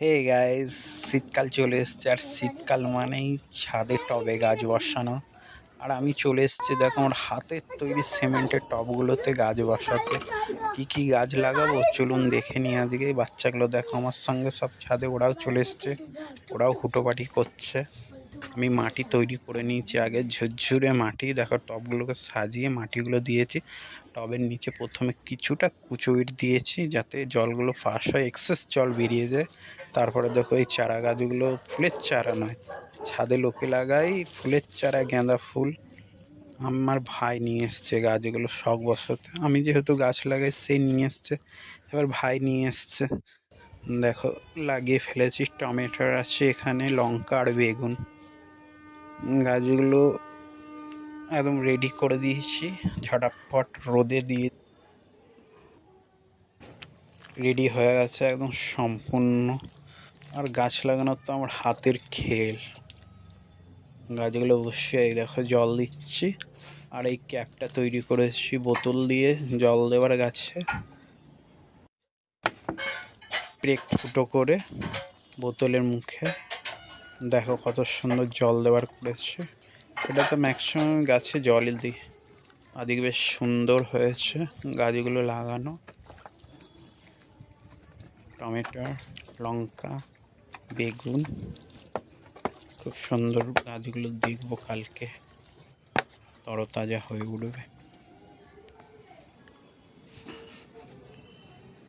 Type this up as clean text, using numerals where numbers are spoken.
Hey guys, শীতকাল চলে এসছে আর শীতকাল মানেই ছাদে টবে গাছ বসানো। আর আমি চলে এসেছি, দেখো আমার হাতের তৈরি সিমেন্টের টবগুলোতে গাছ বসাতে। কি কি গাছ লাগাবো চলুন দেখে নিই। আজকে বাচ্চাগুলো দেখো আমার সঙ্গে সব ছাদে ওরাও চলে এসছে, ওরাও হুটোপাটি করছে। আমি মাটি তৈরি করে নিয়েছি আগে, ঝুরঝুরে মাটি। দেখো টবগুলোকে সাজিয়ে মাটিগুলো দিয়েছি। টবের নিচে প্রথমে কিছুটা কুচো ইট দিয়েছি যাতে জলগুলো ফাঁস হয়, এক্সেস জল বেরিয়ে যায়। তারপরে দেখো এই চারা গাছগুলো, ফুলের চারা নয়, ছাদে লোকে লাগাই ফুলের চারা, গাঁদা ফুল। আমার ভাই নিয়ে এসছে গাছগুলো শখ বসতে, আমি যেহেতু গাছ লাগাই সেই নিয়ে এসছে, এবার ভাই নিয়ে এসছে। দেখো লাগিয়ে ফেলেছি, টমেটোর আছে এখানে, লঙ্কা আর বেগুন। গাছগুলো একদম রেডি করে দিয়েছি, ঝটাপট রোদে দিয়ে রেডি হয়ে গেছে একদম সম্পূর্ণ। আর গাছ লাগানোর তো আমার হাতের খেল। গাছগুলো অবশ্যই দেখো জল দিচ্ছি, আর এই ক্যাপটা তৈরি করেছি বোতল দিয়ে জল দেওয়ার গাছে, ব্রেক ফুটো করে বোতলের মুখে। দেখো কত সুন্দর জল দেওয়ার করেছে। এটা তো ম্যাক্সিমাম গাছে জলই দিই। আদিকে বেশ সুন্দর হয়েছে গাছগুলো লাগানো। টমেটো, লঙ্কা, বেগুন, খুব সুন্দর। গাছগুলো দেখবো কালকে তরতাজা হয়ে উঠবে।